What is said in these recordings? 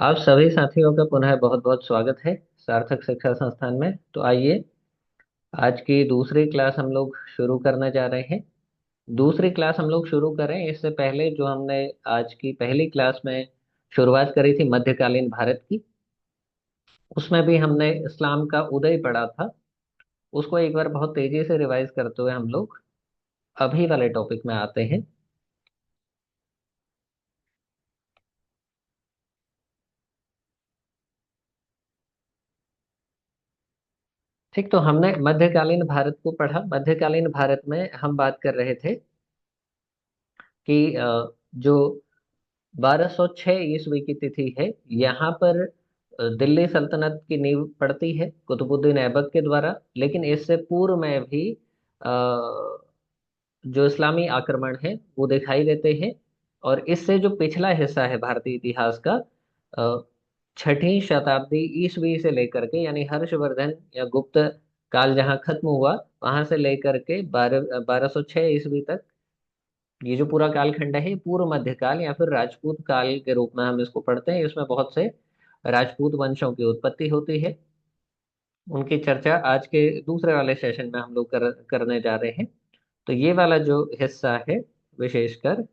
आप सभी साथियों का पुनः बहुत बहुत स्वागत है सार्थक शिक्षा संस्थान में। तो आइए, आज की दूसरी क्लास हम लोग शुरू करने जा रहे हैं। दूसरी क्लास हम लोग शुरू करें इससे पहले जो हमने आज की पहली क्लास में शुरुआत करी थी मध्यकालीन भारत की, उसमें भी हमने इस्लाम का उदय पढ़ा था। उसको एक बार बहुत तेजी से रिवाइज करते हुए हम लोग अभी वाले टॉपिक में आते हैं। ठीक, तो हमने मध्यकालीन भारत को पढ़ा। मध्यकालीन भारत में हम बात कर रहे थे कि जो 1206 ईस्वी की तिथि है, यहाँ पर दिल्ली सल्तनत की नींव पड़ती है कुतुबुद्दीन ऐबक के द्वारा। लेकिन इससे पूर्व में भी जो इस्लामी आक्रमण है वो दिखाई देते हैं। और इससे जो पिछला हिस्सा है भारतीय इतिहास का, अ, छठी शताब्दी ईस्वी से लेकर के, यानी हर्षवर्धन या गुप्त काल जहाँ खत्म हुआ, वहां से लेकर के 1206 ईस्वी तक, ये जो पूरा कालखंड है ये पूर्व मध्यकाल या फिर राजपूत काल के रूप में हम इसको पढ़ते हैं। इसमें बहुत से राजपूत वंशों की उत्पत्ति होती है। उनकी चर्चा आज के दूसरे वाले सेशन में हम लोग करने जा रहे हैं। तो ये वाला जो हिस्सा है विशेषकर,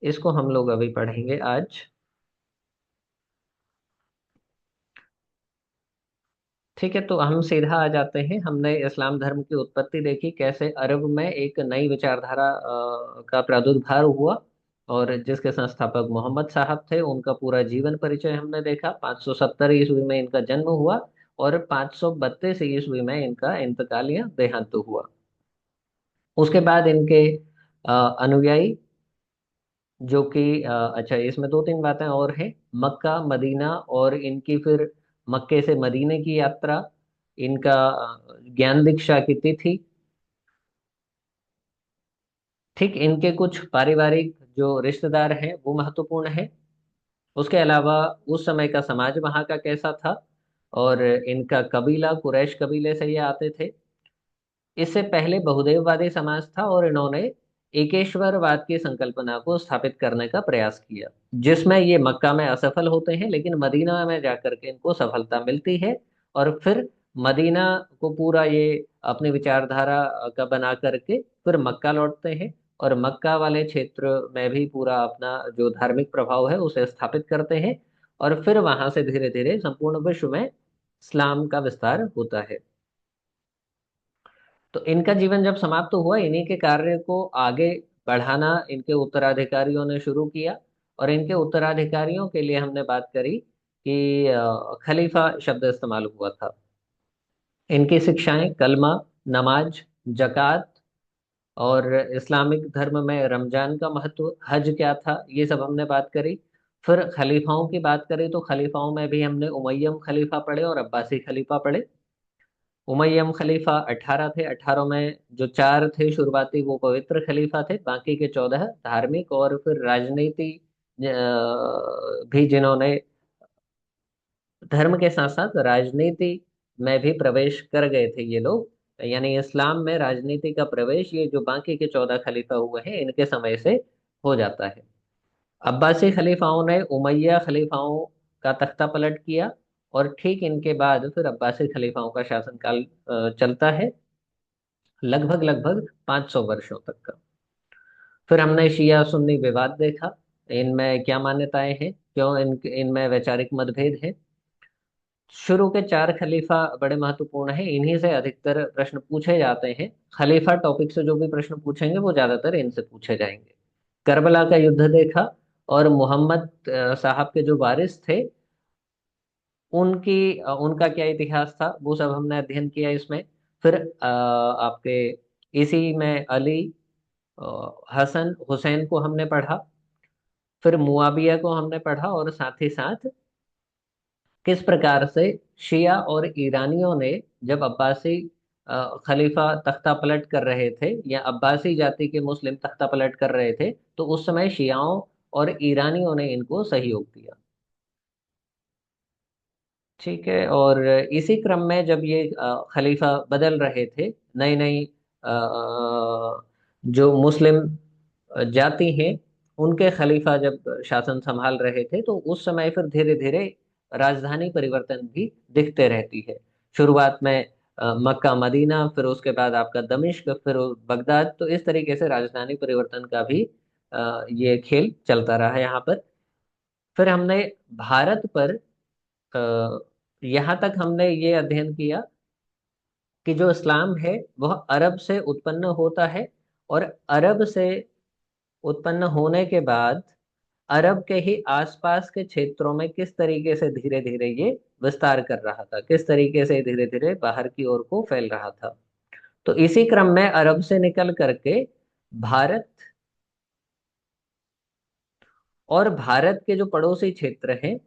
इसको हम लोग अभी पढ़ेंगे आज। ठीक है, तो हम सीधा आ जाते हैं। हमने इस्लाम धर्म की उत्पत्ति देखी, कैसे अरब में एक नई विचारधारा का प्रादुर्भाव हुआ, और जिसके संस्थापक मोहम्मद साहब थे। उनका पूरा जीवन परिचय हमने देखा। 570 ईस्वी में इनका जन्म हुआ और 532 ईस्वी में इनका इंतकाल या देहांत हुआ। उसके बाद इनके अनुयायी, जो कि अच्छा, इसमें दो तीन बातें और हैं। मक्का मदीना और इनकी फिर मक्के से मदीने की यात्रा, इनका ज्ञान दीक्षा की तिथि। ठीक, इनके कुछ पारिवारिक जो रिश्तेदार हैं वो महत्वपूर्ण है। उसके अलावा उस समय का समाज वहाँ का कैसा था, और इनका कबीला कुरैश कबीले से ये आते थे। इससे पहले बहुदेववादी समाज था और इन्होंने एकेश्वरवाद की संकल्पना को स्थापित करने का प्रयास किया, जिसमें ये मक्का में असफल होते हैं, लेकिन मदीना में जाकर के इनको सफलता मिलती है। और फिर मदीना को पूरा ये अपनी विचारधारा का बना करके फिर मक्का लौटते हैं, और मक्का वाले क्षेत्र में भी पूरा अपना जो धार्मिक प्रभाव है उसे स्थापित करते हैं। और फिर वहां से धीरे धीरे संपूर्ण विश्व में इस्लाम का विस्तार होता है। तो इनका जीवन जब समाप्त हुआ, इन्हीं के कार्य को आगे बढ़ाना इनके उत्तराधिकारियों ने शुरू किया। और इनके उत्तराधिकारियों के लिए हमने बात करी कि खलीफा शब्द इस्तेमाल हुआ था। इनकी शिक्षाएं कलमा, नमाज, जक़ात, और इस्लामिक धर्म में रमजान का महत्व, हज क्या था, ये सब हमने बात करी। फिर खलीफाओं की बात करी तो खलीफाओं में भी हमने उमय्यम खलीफा पढ़े और अब्बासी खलीफा पढ़े। उमय्यम खलीफा 18 थे। 18 में जो चार थे शुरुआती वो पवित्र खलीफा थे, बाकी के 14 धार्मिक और फिर राजनीति भी, जिन्होंने धर्म के साथ साथ राजनीति में भी प्रवेश कर गए थे ये लोग। यानी इस्लाम में राजनीति का प्रवेश ये जो बाकी के 14 खलीफा हुए हैं इनके समय से हो जाता है। अब्बासी खलीफाओं ने उमैया खलीफाओं का तख्ता पलट किया, और ठीक इनके बाद फिर अब्बासी खलीफाओं का शासनकाल चलता है, लगभग लगभग 500 वर्षों तक का। फिर हमने शिया सुन्नी विवाद देखा, इनमें क्या मान्यताएं हैं, क्यों इनमें वैचारिक मतभेद है। शुरू के चार खलीफा बड़े महत्वपूर्ण हैं, इन्हीं से अधिकतर प्रश्न पूछे जाते हैं। खलीफा टॉपिक से जो भी प्रश्न पूछेंगे वो ज्यादातर इनसे पूछे जाएंगे। करबला का युद्ध देखा, और मोहम्मद साहब के जो वारिस थे उनका क्या इतिहास था वो सब हमने अध्ययन किया इसमें। फिर आपके इसी में अली, हसन हुसैन को हमने पढ़ा। फिर मुआविया को हमने पढ़ा, और साथ ही साथ किस प्रकार से शिया और ईरानियों ने, जब अब्बासी खलीफा तख्ता पलट कर रहे थे या अब्बासी जाति के मुस्लिम तख्ता पलट कर रहे थे, तो उस समय शियाओं और ईरानियों ने इनको सहयोग दिया। ठीक है, और इसी क्रम में जब ये खलीफा बदल रहे थे, नई नई जो मुस्लिम जाति हैं उनके खलीफा जब शासन संभाल रहे थे, तो उस समय फिर धीरे धीरे राजधानी परिवर्तन भी दिखते रहती है। शुरुआत में मक्का मदीना, फिर उसके बाद आपका दमिश्क, फिर बगदाद। तो इस तरीके से राजधानी परिवर्तन का भी ये खेल चलता रहा यहाँ पर। फिर हमने भारत पर यहाँ तक हमने ये अध्ययन किया कि जो इस्लाम है वह अरब से उत्पन्न होता है, और अरब से उत्पन्न होने के बाद अरब के ही आसपास के क्षेत्रों में किस तरीके से धीरे धीरे ये विस्तार कर रहा था, किस तरीके से धीरे धीरे बाहर की ओर को फैल रहा था। तो इसी क्रम में अरब से निकल करके भारत और भारत के जो पड़ोसी क्षेत्र हैं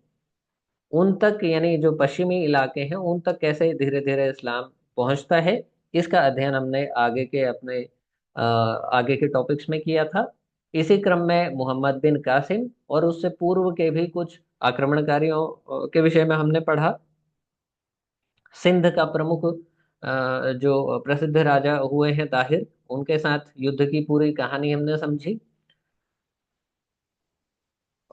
उन तक, यानी जो पश्चिमी इलाके हैं उन तक कैसे धीरे धीरे इस्लाम पहुंचता है, इसका अध्ययन हमने आगे के अपने आगे के टॉपिक्स में किया था। इसी क्रम में मोहम्मद बिन कासिम और उससे पूर्व के भी कुछ आक्रमणकारियों के विषय में हमने पढ़ा। सिंध का प्रमुख जो प्रसिद्ध राजा हुए हैं ताहिर, उनके साथ युद्ध की पूरी कहानी हमने समझी,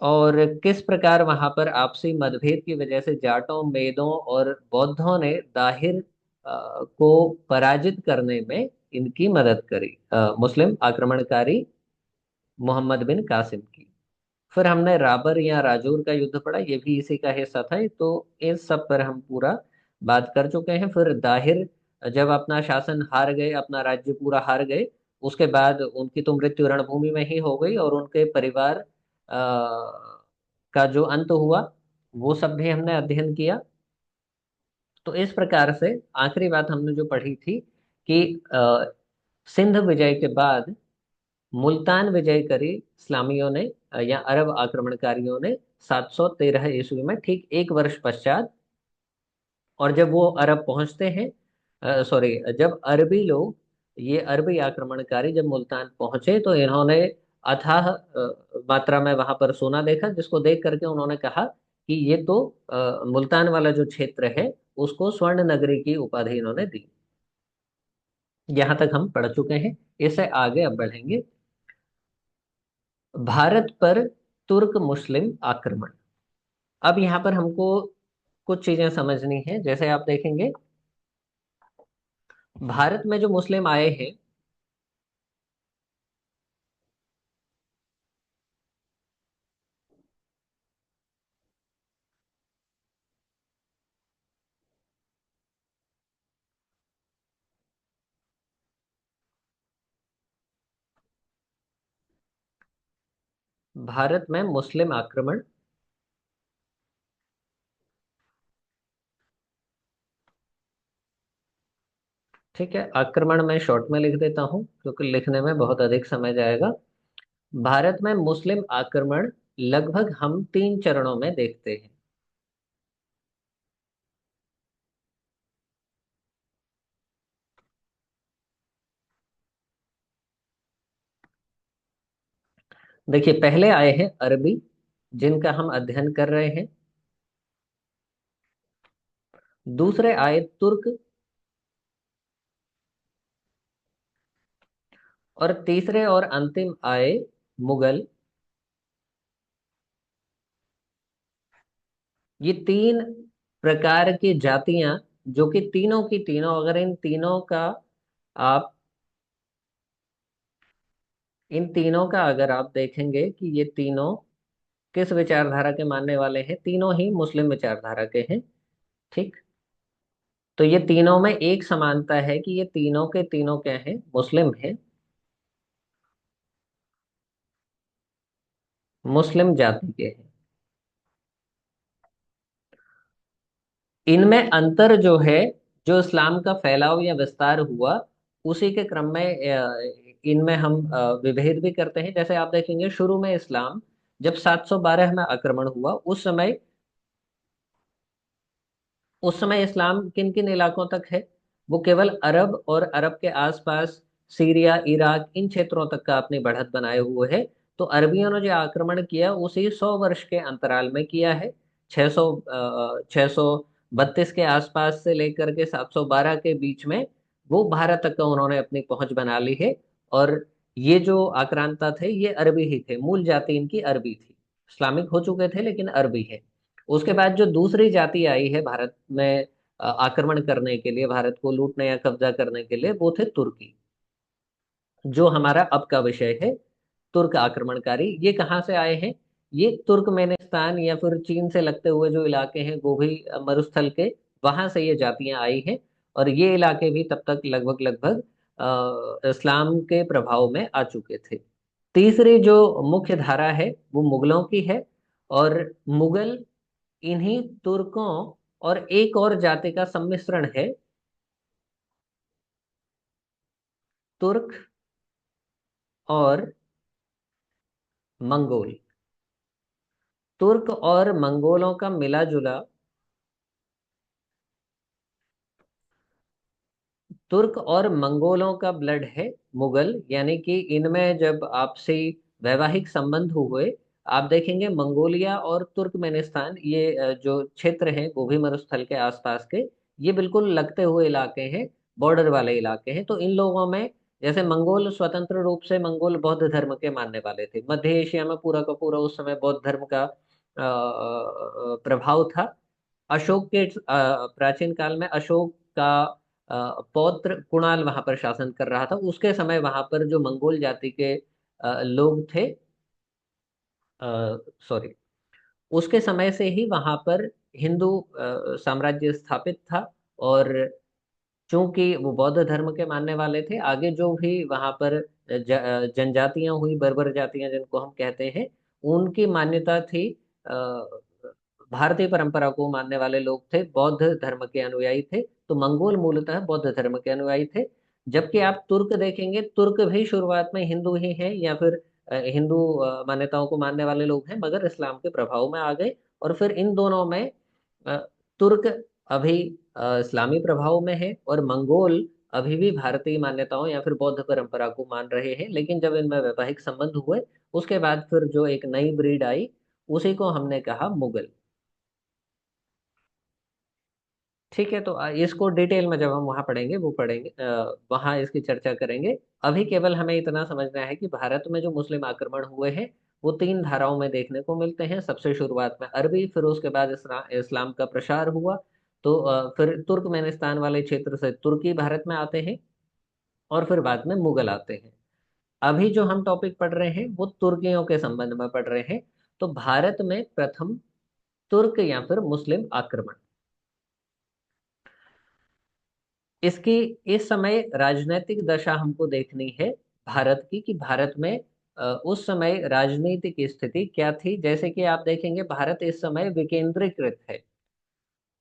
और किस प्रकार वहां पर आपसी मतभेद की वजह से जाटों, मेदों और बौद्धों ने दाहिर को पराजित करने में इनकी मदद करी, मुस्लिम आक्रमणकारी मोहम्मद बिन कासिम की। फिर हमने राबर या राजौर का युद्ध पढ़ा, ये भी इसी का हिस्सा था। तो इस सब पर हम पूरा बात कर चुके हैं। फिर दाहिर जब अपना शासन हार गए, अपना राज्य पूरा हार गए, उसके बाद उनकी तो मृत्यु रणभूमि में ही हो गई, और उनके परिवार का जो अंत हुआ वो सब भी हमने अध्ययन किया। तो इस प्रकार से आखिरी बात हमने जो पढ़ी थी कि सिंध विजय के बाद मुल्तान विजय करी इस्लामियों ने, या अरब आक्रमणकारियों ने 713 ईस्वी में, ठीक एक वर्ष पश्चात। और जब वो अरब पहुंचते हैं, सॉरी, जब अरबी लोग, ये अरबी आक्रमणकारी जब मुल्तान पहुंचे, तो इन्होंने अथाह मात्रा में वहां पर सोना देखा, जिसको देख करके उन्होंने कहा कि ये तो मुल्तान वाला जो क्षेत्र है उसको स्वर्ण नगरी की उपाधि इन्होंने दी। यहाँ तक हम पढ़ चुके हैं। इससे आगे अब बढ़ेंगे। भारत पर तुर्क मुस्लिम आक्रमण। अब यहाँ पर हमको कुछ चीजें समझनी है। जैसे आप देखेंगे, भारत में जो मुस्लिम आए हैं, भारत में मुस्लिम आक्रमण, ठीक है, आक्रमण मैं शॉर्ट में लिख देता हूं क्योंकि लिखने में बहुत अधिक समय जाएगा। भारत में मुस्लिम आक्रमण लगभग हम 3 चरणों में देखते हैं। देखिए, पहले आए हैं अरबी, जिनका हम अध्ययन कर रहे हैं। दूसरे आए तुर्क, और तीसरे और अंतिम आए मुगल। ये 3 प्रकार की जातियां, जो कि तीनों की तीनों, अगर इन तीनों का आप इन तीनों का अगर आप देखेंगे कि ये तीनों किस विचारधारा के मानने वाले हैं, तीनों ही मुस्लिम विचारधारा के हैं। ठीक। तो ये तीनों में एक समानता है कि ये तीनों के तीनों क्या हैं, मुस्लिम हैं, मुस्लिम जाति के हैं। इनमें अंतर जो है, जो इस्लाम का फैलाव या विस्तार हुआ, उसी के क्रम में इनमें हम विभेद भी करते हैं। जैसे आप देखेंगे, शुरू में इस्लाम जब 712 में आक्रमण हुआ, उस समय इस्लाम किन किन इलाकों तक है? वो केवल अरब और अरब के आसपास सीरिया, इराक, इन क्षेत्रों तक का अपनी बढ़त बनाए हुए है। तो अरबियों ने जो आक्रमण किया उसी 100 वर्ष के अंतराल में किया है। 632 के आसपास से लेकर के 712 के बीच में वो भारत तक का उन्होंने अपनी पहुंच बना ली है। और ये जो आक्रांता थे ये अरबी ही थे, मूल जाति इनकी अरबी थी। इस्लामिक हो चुके थे लेकिन अरबी है। उसके बाद जो दूसरी जाति आई है भारत में आक्रमण करने के लिए, भारत को लूटने या कब्जा करने के लिए, वो थे तुर्की। जो हमारा अब का विषय है, तुर्क आक्रमणकारी, ये कहाँ से आए हैं? ये तुर्कमेनिस्तान या फिर चीन से लगते हुए जो इलाके हैं गोभी मरुस्थल के, वहां से ये जातियां आई हैं। और ये इलाके भी तब तक लगभग लगभग इस्लाम के प्रभाव में आ चुके थे। तीसरी जो मुख्य धारा है वो मुगलों की है। और मुगल इन्हीं तुर्कों और एक और जाति का सम्मिश्रण है, तुर्क और मंगोल। तुर्क और मंगोलों का मिला जुला, तुर्क और मंगोलों का ब्लड है मुगल। यानी कि इनमें जब आपसी वैवाहिक संबंध हुए, आप देखेंगे मंगोलिया और तुर्कमेनिस्तान, ये जो क्षेत्र हैं गोभी मरुस्थल के आसपास के, ये बिल्कुल लगते हुए इलाके हैं, बॉर्डर वाले इलाके हैं। तो इन लोगों में, जैसे मंगोल स्वतंत्र रूप से, मंगोल बौद्ध धर्म के मानने वाले थे। मध्य एशिया में पूरा का पूरा उस समय बौद्ध धर्म का प्रभाव था। अशोक के प्राचीन काल में अशोक का पौत्र कुणाल वहां पर शासन कर रहा था। उसके समय वहां पर जो मंगोल जाति के लोग थे, सॉरी, उसके समय से ही वहां पर हिंदू साम्राज्य स्थापित था। और चूंकि वो बौद्ध धर्म के मानने वाले थे, आगे जो भी वहां पर जनजातियां हुई, बर्बर जातियां जिनको हम कहते हैं, उनकी मान्यता थी, भारतीय परंपरा को मानने वाले लोग थे, बौद्ध धर्म के अनुयायी थे। तो मंगोल मूलतः बौद्ध धर्म के अनुयायी थे। जबकि आप तुर्क देखेंगे, तुर्क भी शुरुआत में हिंदू ही हैं, या फिर हिंदू मान्यताओं को मानने वाले लोग हैं, मगर इस्लाम के प्रभाव में आ गए। और फिर इन दोनों में अ, तुर्क अभी इस्लामी प्रभाव में है, और मंगोल अभी भी भारतीय मान्यताओं या फिर बौद्ध परंपरा को मान रहे हैं। लेकिन जब इनमें वैवाहिक संबंध हुए, उसके बाद फिर जो एक नई ब्रीड आई, उसी को हमने कहा मुगल। ठीक है, तो इसको डिटेल में जब हम वहां पढ़ेंगे, वो पढ़ेंगे, वहां इसकी चर्चा करेंगे। अभी केवल हमें इतना समझना है कि भारत में जो मुस्लिम आक्रमण हुए हैं, वो तीन धाराओं में देखने को मिलते हैं। सबसे शुरुआत में अरबी, फिर उसके बाद इस्लाम का प्रसार हुआ। तो फिर तुर्कमेनिस्तान वाले क्षेत्र से तुर्की भारत में आते हैं, और फिर बाद में मुगल आते हैं। अभी जो हम टॉपिक पढ़ रहे हैं वो तुर्कियों के संबंध में पढ़ रहे हैं। तो भारत में प्रथम तुर्क या फिर मुस्लिम आक्रमण, इसकी इस समय राजनीतिक दशा हमको देखनी है भारत की, कि भारत में उस समय राजनीतिक स्थिति क्या थी। जैसे कि आप देखेंगे भारत इस समय विकेंद्रीकृत है।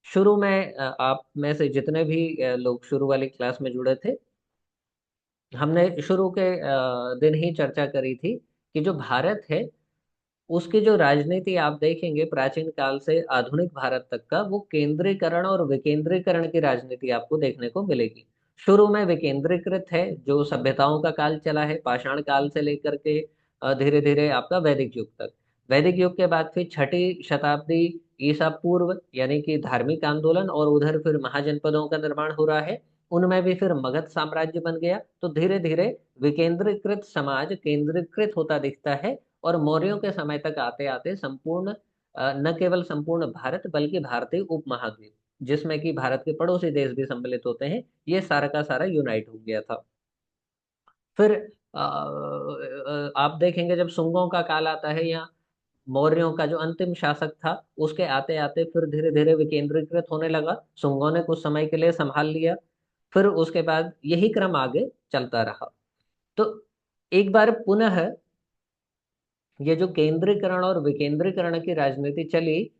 शुरू में आप में से जितने भी लोग शुरू वाली क्लास में जुड़े थे, हमने शुरू के दिन ही चर्चा करी थी कि जो भारत है, उसकी जो राजनीति आप देखेंगे प्राचीन काल से आधुनिक भारत तक का, वो केंद्रीकरण और विकेंद्रीकरण की राजनीति आपको देखने को मिलेगी। शुरू में विकेंद्रीकृत है, जो सभ्यताओं का काल चला है, पाषाण काल से लेकर के धीरे धीरे आपका वैदिक युग तक। वैदिक युग के बाद फिर छठी शताब्दी ईसा पूर्व, यानी कि धार्मिक आंदोलन, और उधर फिर महाजनपदों का निर्माण हो रहा है। उनमें भी फिर मगध साम्राज्य बन गया। तो धीरे धीरे विकेंद्रीकृत समाज केंद्रीकृत होता दिखता है। और मौर्यों के समय तक आते आते संपूर्ण, न केवल संपूर्ण भारत, बल्कि भारतीय उपमहाद्वीप, जिसमें कि भारत के पड़ोसी देश भी सम्मिलित होते हैं, ये सारा का सारा यूनाइट हो गया था। फिर आप देखेंगे जब सुंगों का काल आता है, या मौर्यों का जो अंतिम शासक था, उसके आते आते फिर धीरे धीरे विकेंद्रीकृत होने लगा। सुंगों ने कुछ समय के लिए संभाल लिया, फिर उसके बाद यही क्रम आगे चलता रहा। तो एक बार पुनः ये जो केंद्रीकरण और विकेंद्रीकरण की राजनीति चली,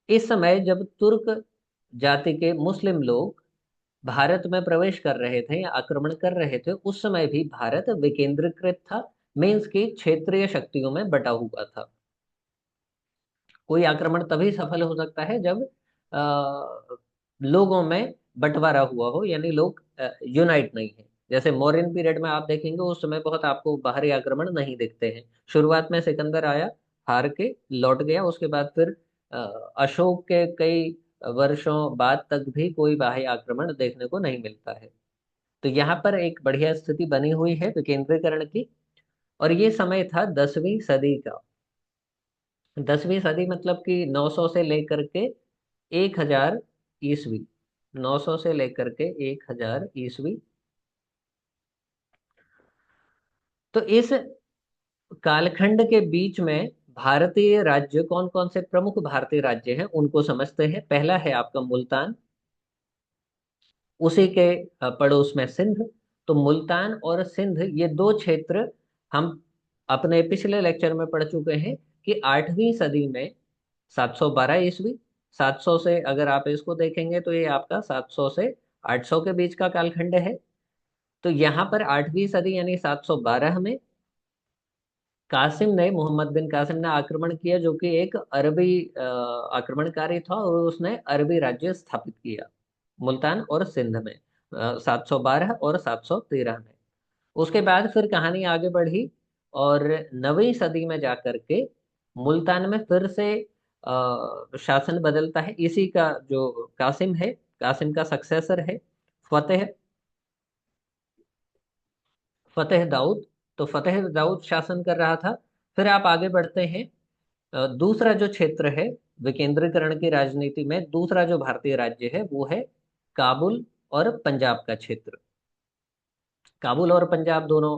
इस समय जब तुर्क जाति के मुस्लिम लोग भारत में प्रवेश कर रहे थे या आक्रमण कर रहे थे, उस समय भी भारत विकेंद्रीकृत था, मीन्स की क्षेत्रीय शक्तियों में बटा हुआ था। कोई आक्रमण तभी सफल हो सकता है जब लोगों में बंटवारा हुआ हो, यानी लोग यूनाइट नहीं है। जैसे मौर्यन पीरियड में आप देखेंगे, उस समय बहुत आपको बाहरी आक्रमण नहीं दिखते हैं। शुरुआत में सिकंदर आया, हार के लौट गया। उसके बाद फिर अ, अशोक के कई वर्षों बाद तक भी कोई बाह्य आक्रमण देखने को नहीं मिलता है। तो यहाँ पर एक बढ़िया स्थिति बनी हुई है विकेंद्रीकरण की। और ये समय था 10वीं सदी का। 10वीं सदी मतलब कि 900 से लेकर के 1000 ईस्वी। 900 से लेकर के 1000 ईस्वी। तो इस कालखंड के बीच में भारतीय राज्य, कौन कौन से प्रमुख भारतीय राज्य हैं उनको समझते हैं। पहला है आपका मुल्तान, उसी के पड़ोस में सिंध। तो मुल्तान और सिंध ये दो क्षेत्र हम अपने पिछले लेक्चर में पढ़ चुके हैं कि 8वीं सदी में 712 ईस्वी। 700 से अगर आप इसको देखेंगे तो ये आपका 700 से 800 के बीच का कालखंड है। तो यहाँ पर 8वीं सदी यानी 712 में कासिम ने, मोहम्मद बिन कासिम ने आक्रमण किया, जो कि एक अरबी आक्रमणकारी था, और उसने अरबी राज्य स्थापित किया मुल्तान और सिंध में 712 और 713 में। उसके बाद फिर कहानी आगे बढ़ी और 9वीं सदी में जाकर के मुल्तान में फिर से शासन बदलता है। इसी का जो कासिम है, कासिम का सक्सेसर है फतेह, फतेह दाऊद। तो फतेह दाऊद शासन कर रहा था। फिर आप आगे बढ़ते हैं। दूसरा जो क्षेत्र है विकेंद्रीकरण की राजनीति में, दूसरा जो भारतीय राज्य है वो है काबुल और पंजाब का क्षेत्र। काबुल और पंजाब दोनों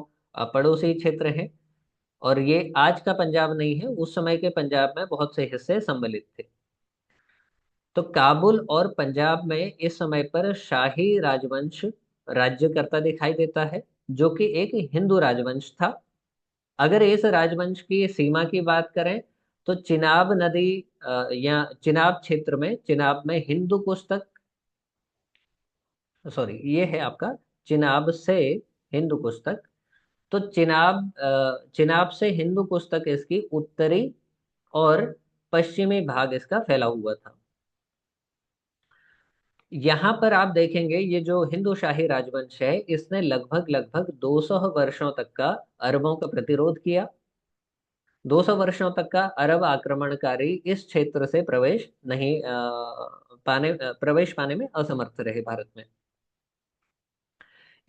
पड़ोसी क्षेत्र हैं। और ये आज का पंजाब नहीं है, उस समय के पंजाब में बहुत से हिस्से सम्मिलित थे। तो काबुल और पंजाब में इस समय पर शाही राजवंश राज्य करता दिखाई देता है, जो कि एक हिंदू राजवंश था। अगर इस राजवंश की सीमा की बात करें तो चिनाब नदी या चिनाब क्षेत्र में, चिनाब में हिंदू कुश तक, सॉरी ये है आपका चिनाब से हिंदू कुश तक। तो चिनाब से हिंदू कुश तक इसकी उत्तरी और पश्चिमी भाग इसका फैला हुआ था। यहाँ पर आप देखेंगे ये जो हिंदू शाही राजवंश है, इसने लगभग लगभग 200 वर्षों तक का अरबों का प्रतिरोध किया। 200 वर्षों तक का अरब आक्रमणकारी इस क्षेत्र से प्रवेश पाने में असमर्थ रहे भारत में।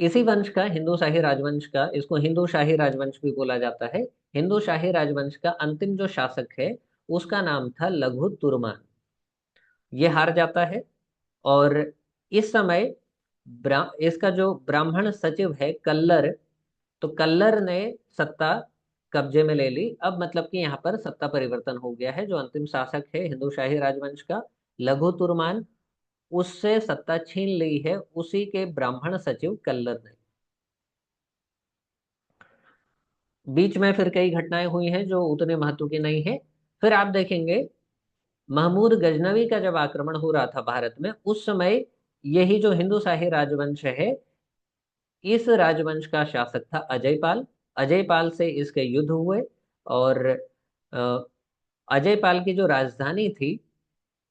इसी वंश का, हिंदू शाही राजवंश का, इसको हिंदू शाही राजवंश भी बोला जाता है। हिंदू शाही राजवंश का अंतिम जो शासक है उसका नाम था लघु तुर्मान। ये हार जाता है। और इस समय इसका जो ब्राह्मण सचिव है कल्लर, तो कल्लर ने सत्ता कब्जे में ले ली। अब मतलब कि यहाँ पर सत्ता परिवर्तन हो गया है। जो अंतिम शासक है हिंदू शाही राजवंश का लघु तुर्मान, उससे सत्ता छीन ली है उसी के ब्राह्मण सचिव कल्लर ने। बीच में फिर कई घटनाएं हुई हैं जो उतने महत्व की नहीं है। फिर आप देखेंगे महमूद गजनवी का जब आक्रमण हो रहा था भारत में, उस समय यही जो हिंदू शाही राजवंश है, इस राजवंश का शासक था अजय पाल। अजय पाल से इसके युद्ध हुए। और अ, अजय पाल की जो राजधानी थी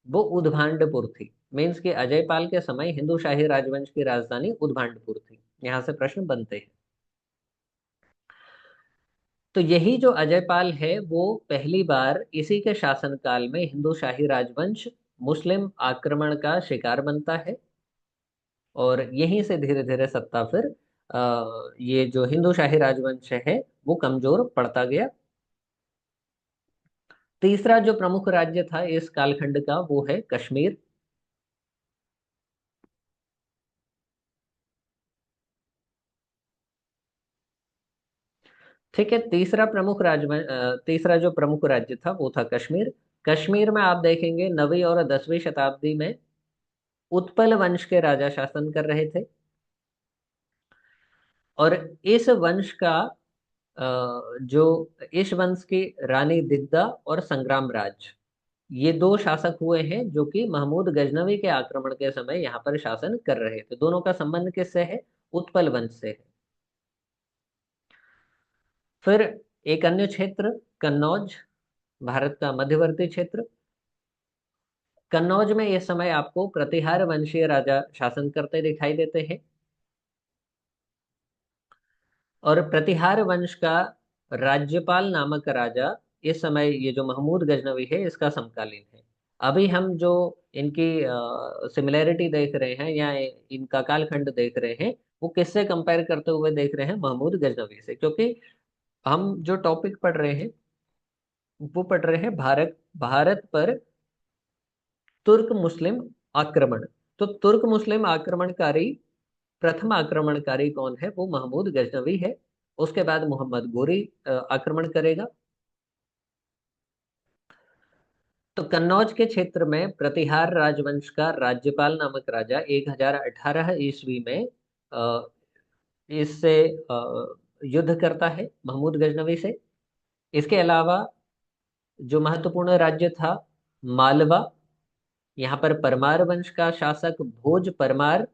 वो उद्भांडपुर थी। मीन्स कि अजय पाल के समय हिंदू शाही राजवंश की राजधानी उद्भांडपुर थी। यहाँ से प्रश्न बनते हैं। तो यही जो अजय पाल है वो पहली बार इसी के शासनकाल में हिंदू शाही राजवंश मुस्लिम आक्रमण का शिकार बनता है। और यहीं से धीरे धीरे सत्ता फिर ये जो हिंदू शाही राजवंश है वो कमजोर पड़ता गया। तीसरा जो प्रमुख राज्य था इस कालखंड का वो है कश्मीर। ठीक है, तीसरा जो प्रमुख राज्य था वो था कश्मीर। कश्मीर में आप देखेंगे 9वीं और 10वीं शताब्दी में उत्पल वंश के राजा शासन कर रहे थे। और इस वंश का जो इस वंश की रानी दिग्दा और संग्राम राज, ये दो शासक हुए हैं जो कि महमूद गजनवी के आक्रमण के समय यहाँ पर शासन कर रहे थे। दोनों का संबंध किससे है? उत्पल वंश से है। फिर एक अन्य क्षेत्र कन्नौज, भारत का मध्यवर्ती क्षेत्र। कन्नौज में इस समय आपको प्रतिहार वंशीय राजा शासन करते दिखाई देते हैं। और प्रतिहार वंश का राज्यपाल नामक राजा इस समय, ये जो महमूद गजनवी है इसका समकालीन है। अभी हम जो इनकी सिमिलैरिटी देख रहे हैं या इनका कालखंड देख रहे हैं वो किससे कंपेयर करते हुए देख रहे हैं? महमूद गजनवी से। क्योंकि हम जो टॉपिक पढ़ रहे हैं वो पढ़ रहे हैं भारत भारत पर तुर्क मुस्लिम आक्रमण। तो तुर्क मुस्लिम आक्रमणकारी, प्रथम आक्रमणकारी कौन है? वो महमूद गजनवी है। उसके बाद मोहम्मद गोरी आक्रमण करेगा। तो कन्नौज के क्षेत्र में प्रतिहार राजवंश का राज्यपाल नामक राजा 1018 ईस्वी में अ, इससे युद्ध करता है, महमूद गजनवी से। इसके अलावा जो महत्वपूर्ण राज्य था मालवा, यहाँ पर परमार वंश का शासक भोज परमार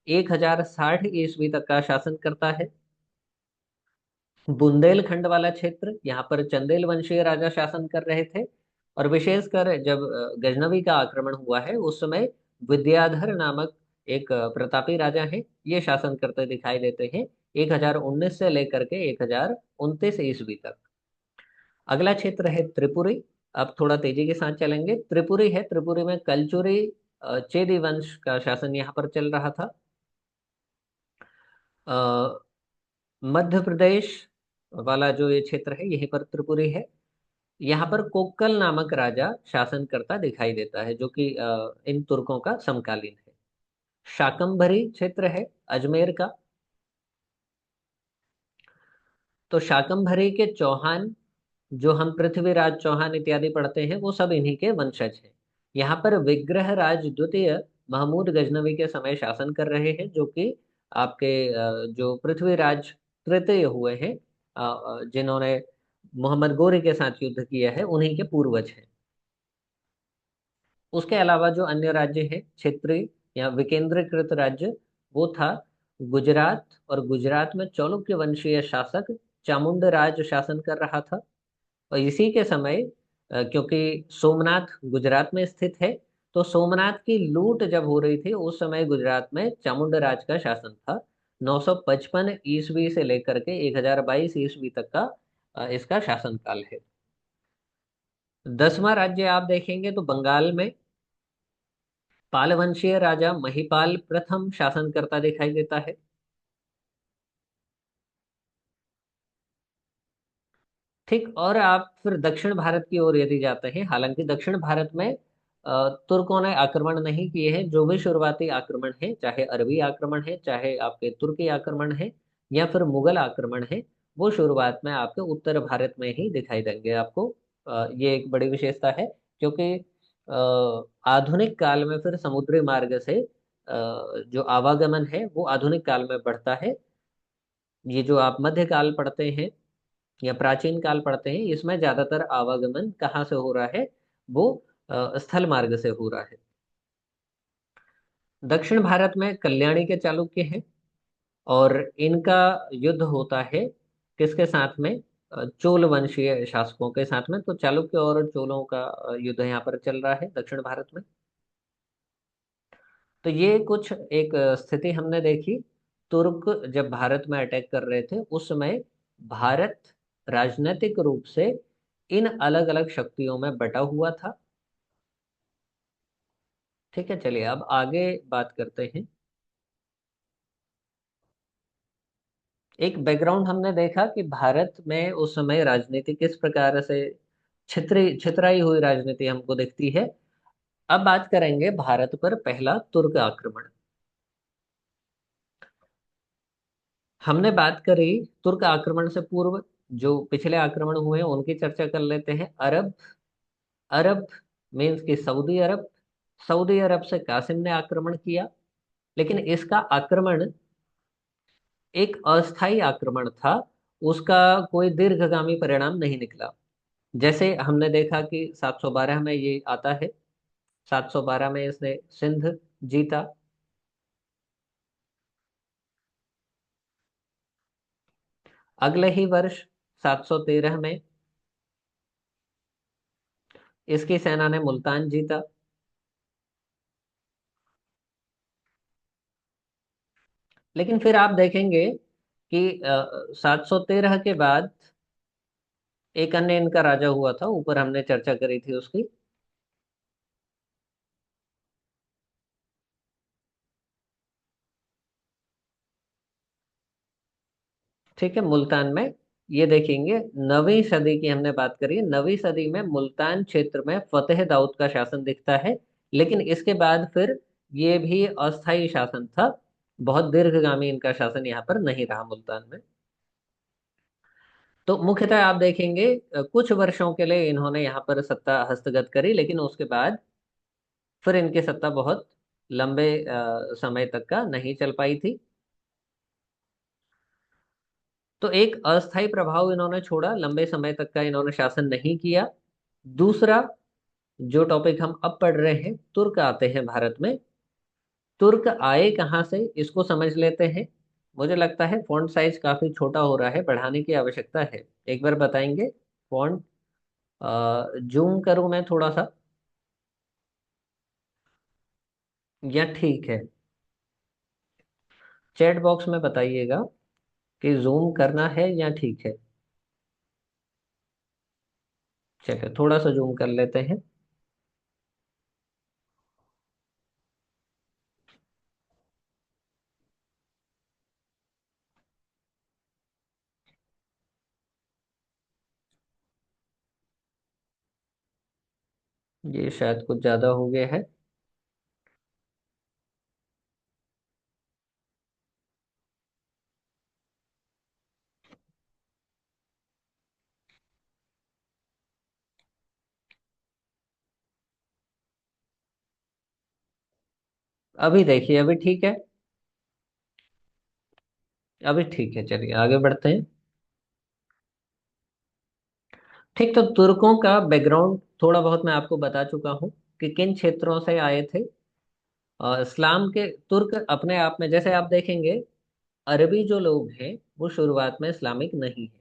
1060 ईस्वी तक का शासन करता है। बुंदेलखंड वाला क्षेत्र, यहाँ पर चंदेल वंशीय राजा शासन कर रहे थे। और विशेषकर जब गजनवी का आक्रमण हुआ है उस समय विद्याधर नामक एक प्रतापी राजा है, ये शासन करते दिखाई देते हैं 1019 से लेकर के 1029 ईस्वी तक। अगला क्षेत्र है त्रिपुरी। अब थोड़ा तेजी के साथ चलेंगे। त्रिपुरी है, त्रिपुरी में कलचुरी चेदी वंश का शासन यहाँ पर चल रहा था। मध्य प्रदेश वाला जो ये क्षेत्र है यहीं पर त्रिपुरी है। यहाँ पर कोक्कल नामक राजा शासन करता दिखाई देता है, जो कि इन तुर्कों का समकालीन है। शाकंभरी क्षेत्र है अजमेर का। तो शाकंभरी के चौहान, जो हम पृथ्वीराज चौहान इत्यादि पढ़ते हैं, वो सब इन्हीं के वंशज हैं। यहाँ पर विग्रह राज द्वितीय महमूद गजनवी के समय शासन कर रहे हैं, जो कि आपके जो पृथ्वीराज तृतीय हुए हैं, जिन्होंने मोहम्मद गोरी के साथ युद्ध किया है, उन्हीं के पूर्वज हैं। उसके अलावा जो अन्य राज्य है क्षेत्रीय या विकेंद्रीकृत राज्य, वो था गुजरात। और गुजरात में चालुक्य वंशीय शासक चामुंड राज शासन कर रहा था। और इसी के समय क्योंकि सोमनाथ गुजरात में स्थित है, तो सोमनाथ की लूट जब हो रही थी उस समय गुजरात में चामुंड राज का शासन था। 955 ईस्वी से लेकर के 1022 ईस्वी तक का इसका शासनकाल है। 10वां राज्य आप देखेंगे तो बंगाल में पालवंशीय राजा महिपाल प्रथम शासन करता दिखाई देता है। ठीक। और आप फिर दक्षिण भारत की ओर यदि जाते हैं, हालांकि दक्षिण भारत में तुर्कों ने आक्रमण नहीं किए हैं। जो भी शुरुआती आक्रमण है, चाहे अरबी आक्रमण है, चाहे आपके तुर्की आक्रमण है, या फिर मुगल आक्रमण है, वो शुरुआत में आपके उत्तर भारत में ही दिखाई देंगे आपको। ये एक बड़ी विशेषता है। क्योंकि आधुनिक काल में फिर समुद्री मार्ग से जो आवागमन है वो आधुनिक काल में बढ़ता है। ये जो आप मध्यकाल पढ़ते हैं या प्राचीन काल पढ़ते हैं, इसमें ज्यादातर आवागमन कहाँ से हो रहा है? वो स्थल मार्ग से हो रहा है। दक्षिण भारत में कल्याणी के चालुक्य हैं। और इनका युद्ध होता है किसके साथ में? चोल वंशीय शासकों के साथ में। तो चालुक्य और चोलों का युद्ध यहाँ पर चल रहा है दक्षिण भारत में। तो ये कुछ एक स्थिति हमने देखी। तुर्क जब भारत में अटैक कर रहे थे उस समय भारत राजनीतिक रूप से इन अलग अलग शक्तियों में बटा हुआ था। ठीक है, चलिए अब आगे बात करते हैं। एक बैकग्राउंड हमने देखा कि भारत में उस समय राजनीति किस प्रकार से छितराई हुई राजनीति हमको दिखती है। अब बात करेंगे भारत पर पहला तुर्क आक्रमण। हमने बात करी तुर्क आक्रमण से पूर्व जो पिछले आक्रमण हुए हैं उनकी चर्चा कर लेते हैं। अरब, अरब मीन्स कि सऊदी अरब। सऊदी अरब से कासिम ने आक्रमण किया, लेकिन इसका आक्रमण एक अस्थायी आक्रमण था। उसका कोई दीर्घगामी परिणाम नहीं निकला। जैसे हमने देखा कि 712 में ये आता है, 712 में इसने सिंध जीता। अगले ही वर्ष 713 में इसकी सेना ने मुल्तान जीता। लेकिन फिर आप देखेंगे कि 713 के बाद एक अन्य इनका राजा हुआ था, ऊपर हमने चर्चा करी थी उसकी। ठीक है, मुल्तान में ये देखेंगे, 9वीं सदी की हमने बात करी है। 9वीं सदी में मुल्तान क्षेत्र में फतेह दाऊद का शासन दिखता है। लेकिन इसके बाद फिर ये भी अस्थायी शासन था, बहुत दीर्घगामी इनका शासन यहाँ पर नहीं रहा मुल्तान में। तो मुख्यतः आप देखेंगे कुछ वर्षों के लिए इन्होंने यहाँ पर सत्ता हस्तगत करी, लेकिन उसके बाद फिर इनकी सत्ता बहुत लंबे समय तक का नहीं चल पाई थी। तो एक अस्थायी प्रभाव इन्होंने छोड़ा, लंबे समय तक का इन्होंने शासन नहीं किया। दूसरा जो टॉपिक हम अब पढ़ रहे हैं, तुर्क आते हैं भारत में। तुर्क आए कहाँ से, इसको समझ लेते हैं। मुझे लगता है फॉन्ट साइज काफी छोटा हो रहा है, बढ़ाने की आवश्यकता है। एक बार बताएंगे फॉन्ट जूम करूं मैं थोड़ा सा, या ठीक है? चैट बॉक्स में बताइएगा कि जूम करना है या ठीक है। चलिए थोड़ा सा जूम कर लेते हैं। ये शायद कुछ ज्यादा हो गया है। अभी देखिए, अभी ठीक है। अभी ठीक है, चलिए आगे बढ़ते हैं। ठीक, तो तुर्कों का बैकग्राउंड थोड़ा बहुत मैं आपको बता चुका हूँ कि किन क्षेत्रों से आए थे। इस्लाम के तुर्क अपने आप में, जैसे आप देखेंगे, अरबी जो लोग हैं वो शुरुआत में इस्लामिक नहीं है।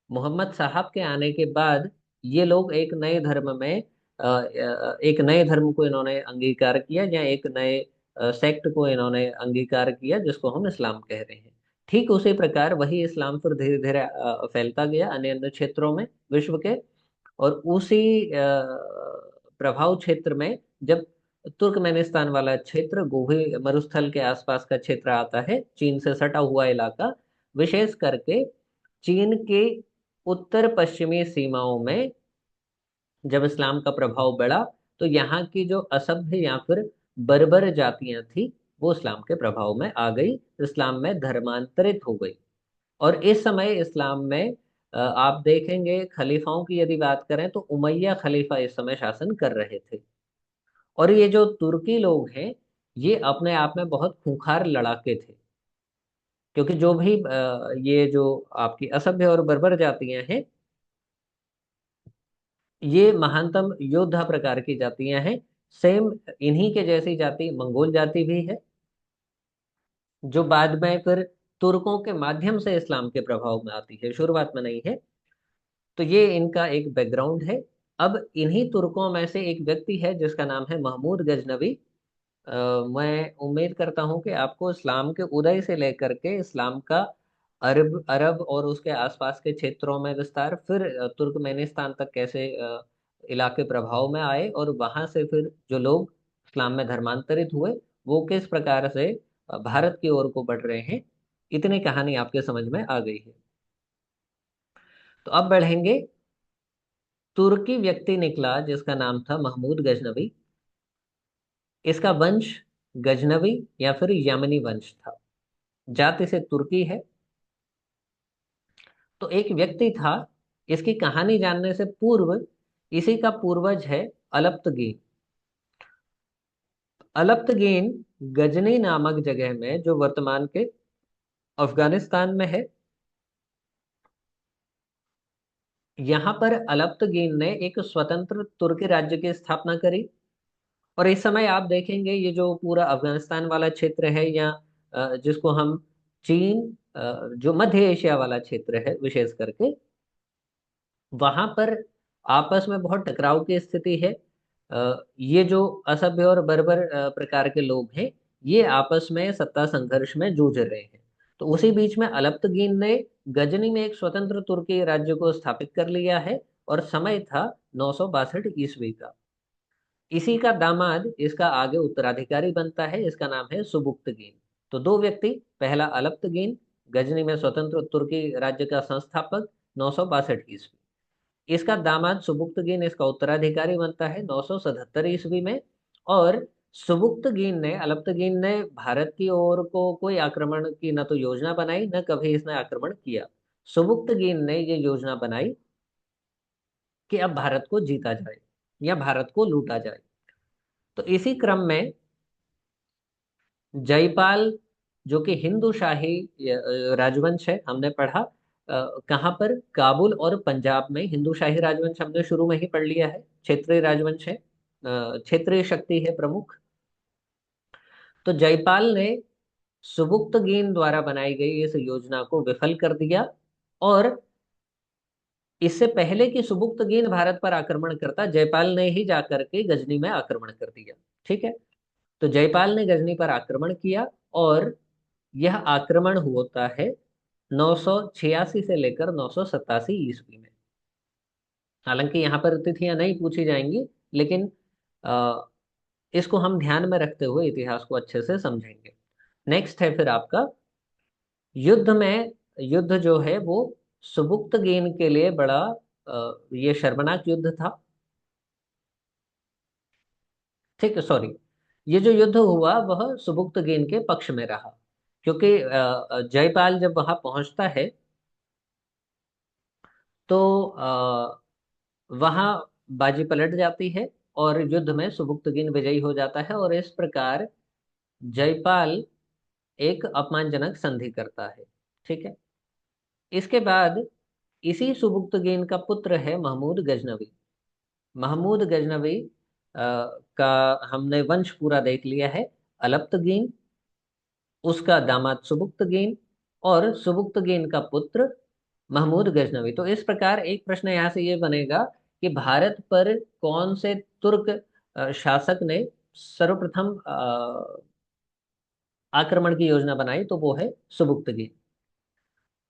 मोहम्मद साहब के आने के बाद ये लोग एक नए धर्म में एक नए धर्म को इन्होंने अंगीकार किया, या एक नए सेक्ट को इन्होंने अंगीकार किया, जिसको हम इस्लाम कह रहे हैं। ठीक उसी प्रकार वही इस्लाम फिर धीरे धीरे फैलता गया अन्य अन्य क्षेत्रों में विश्व के। और उसी प्रभाव क्षेत्र में, जब तुर्कमेनिस्तान वाला क्षेत्र, गोभी मरुस्थल के आसपास का क्षेत्र आता है, चीन से सटा हुआ इलाका, विशेष करके चीन के उत्तर पश्चिमी सीमाओं में जब इस्लाम का प्रभाव बढ़ा, तो यहाँ की जो असभ्य या फिर बर्बर जातियां थी, वो इस्लाम के प्रभाव में आ गई, इस्लाम में धर्मांतरित हो गई। और इस समय इस्लाम में आप देखेंगे खलीफाओं की यदि बात करें तो उमैया खलीफा इस समय शासन कर रहे थे। और ये जो तुर्की लोग हैं, ये अपने आप में बहुत खूंखार लड़ाके थे, क्योंकि जो भी ये जो आपकी असभ्य और बर्बर जातियां हैं, ये महानतम योद्धा प्रकार की जातियां हैं। सेम इन्हीं के जैसी जाति मंगोल जाति भी है, जो बाद में फिर तुर्कों के माध्यम से इस्लाम के प्रभाव में आती है, शुरुआत में नहीं है। तो ये इनका एक बैकग्राउंड है। अब इन्हीं तुर्कों में से एक व्यक्ति है जिसका नाम है महमूद गजनवी। मैं उम्मीद करता हूं कि आपको इस्लाम के उदय से लेकर के इस्लाम का अरब अरब और उसके आसपास के क्षेत्रों में विस्तार, फिर तुर्कमेनिस्तान तक कैसे इलाके प्रभाव में आए, और वहां से फिर जो लोग इस्लाम में धर्मांतरित हुए, वो किस प्रकार से भारत की ओर को बढ़ रहे हैं, इतनी कहानी आपके समझ में आ गई है। तो अब बढ़ेंगे। तुर्की व्यक्ति निकला जिसका नाम था महमूद गजनवी। इसका वंश गजनवी या फिर यमनी वंश था, जाति से तुर्की है। तो एक व्यक्ति था, इसकी कहानी जानने से पूर्व, इसी का पूर्वज है अलप्तगीन। अलप्तगीन गजनी नामक जगह में, जो वर्तमान के अफगानिस्तान में है, यहाँ पर अलप्तगीन ने एक स्वतंत्र तुर्की राज्य की स्थापना करी। और इस समय आप देखेंगे ये जो पूरा अफगानिस्तान वाला क्षेत्र है, या जिसको हम चीन, जो मध्य एशिया वाला क्षेत्र है विशेष करके, वहां पर आपस में बहुत टकराव की स्थिति है। ये जो असभ्य और बर्बर प्रकार के लोग हैं, ये आपस में सत्ता संघर्ष में जूझ रहे हैं। तो उसी बीच में अलप्तगीन ने गजनी में एक स्वतंत्र तुर्की राज्य को स्थापित कर लिया है। और समय था 962 ईस्वी का। इसी का दामाद इसका आगे उत्तराधिकारी बनता है, इसका नाम है सुबुक्तगीन। तो दो व्यक्ति, पहला अलप्तगीन, गजनी में स्वतंत्र तुर्की राज्य का संस्थापक 962 ईस्वी। इसका दामाद सुबुक्तगीन इसका उत्तराधिकारी बनता है 977 ईस्वी में। और सुबुक्तगीन ने अलब्तगीन ने भारत की ओर को कोई आक्रमण की न तो योजना बनाई, न कभी इसने आक्रमण किया। सुबुक्तगीन ने ये योजना बनाई कि अब भारत को जीता जाए या भारत को लूटा जाए। तो इसी क्रम में जयपाल, जो कि हिंदू शाही राजवंश है, हमने पढ़ा कहाँ पर, काबुल और पंजाब में। हिंदू शाही राजवंश हमने शुरू में ही पढ़ लिया है, क्षेत्रीय राजवंश है, क्षेत्रीय शक्ति है प्रमुख। तो जयपाल ने सुबुक्तगीन द्वारा बनाई गई इस योजना को विफल कर दिया। और इससे पहले कि सुबुक्तगीन भारत पर आक्रमण करता, जयपाल ने ही जाकर के गजनी में आक्रमण कर दिया। ठीक है। तो जयपाल ने गजनी पर आक्रमण किया, और यह आक्रमण होता है 986 से लेकर 987 ईस्वी में। हालांकि यहाँ पर तिथियां नहीं पूछी जाएंगी, लेकिन अ, इसको हम ध्यान में रखते हुए इतिहास को अच्छे से समझेंगे। नेक्स्ट है फिर आपका युद्ध में। युद्ध जो है वो सुबुक्तगीन के लिए बड़ा ये शर्मनाक युद्ध था। ठीक है, सॉरी, ये जो युद्ध हुआ वह सुबुक्तगीन के पक्ष में रहा, क्योंकि जयपाल जब वहां पहुंचता है तो वहां बाजी पलट जाती है, और युद्ध में सुबुक्तगीन विजयी हो जाता है। और इस प्रकार जयपाल एक अपमानजनक संधि करता है। ठीक है। इसके बाद इसी सुबुक्तगीन का पुत्र है महमूद गजनवी। महमूद गजनवी का हमने वंश पूरा देख लिया है। अलप्तगीन, उसका दामाद सुबुक्तगीन, और सुबुक्तगीन का पुत्र महमूद गजनवी। तो इस प्रकार एक प्रश्न यहाँ से ये बनेगा कि भारत पर कौन से तुर्क शासक ने सर्वप्रथम आक्रमण की योजना बनाई, तो वो है सुबुक्तगीन।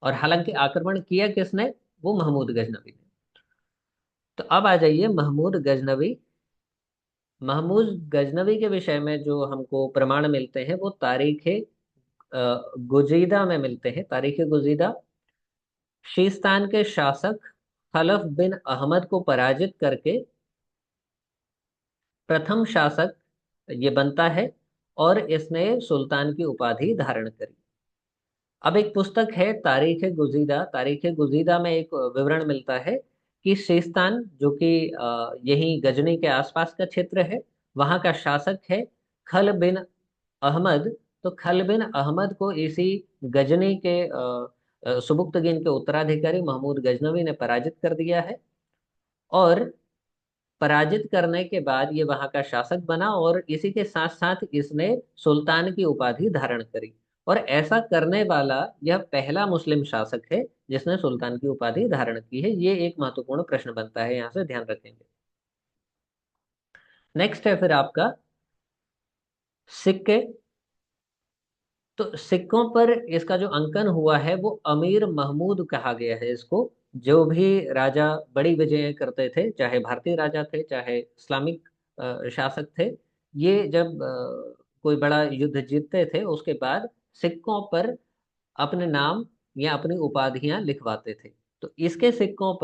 और हालांकि आक्रमण किया किसने, वो महमूद गजनवी ने। तो अब आ जाइए महमूद गजनवी। महमूद गजनवी के विषय में जो हमको प्रमाण मिलते हैं वो तारीख गुजीदा में मिलते हैं। तारीख गुजीदा शीस्तान के शासक खलफ बिन अहमद को पराजित करके प्रथम शासक ये बनता है, और इसने सुल्तान की उपाधि धारण करी। अब एक पुस्तक है तारीख गुजीदा। तारीख गुजीदा में एक विवरण मिलता है कि सिस्तान, जो कि यही गजनी के आसपास का क्षेत्र है, वहाँ का शासक है खल बिन अहमद। तो खल बिन अहमद को इसी गजनी के सुबुक्तगीन के उत्तराधिकारी महमूद गजनवी ने पराजित कर दिया है। और पराजित करने के बाद ये वहां का शासक बना, और इसी के साथ साथ इसने सुल्तान की उपाधि धारण करी। और ऐसा करने वाला यह पहला मुस्लिम शासक है जिसने सुल्तान की उपाधि धारण की है। ये एक महत्वपूर्ण प्रश्न बनता है, यहाँ से ध्यान रखेंगे। नेक्स्ट है फिर आपका सिक्के। तो सिक्कों पर इसका जो अंकन हुआ है वो अमीर महमूद कहा गया है इसको। जो भी राजा बड़ी विजय करते थे, चाहे भारतीय राजा थे चाहे इस्लामिक शासक थे, ये जब कोई बड़ा युद्ध जीतते थे उसके बाद सिक्कों पर अपने नाम या अपनी उपाधियां लिखवाते थे। तो इसके सिक्कों पर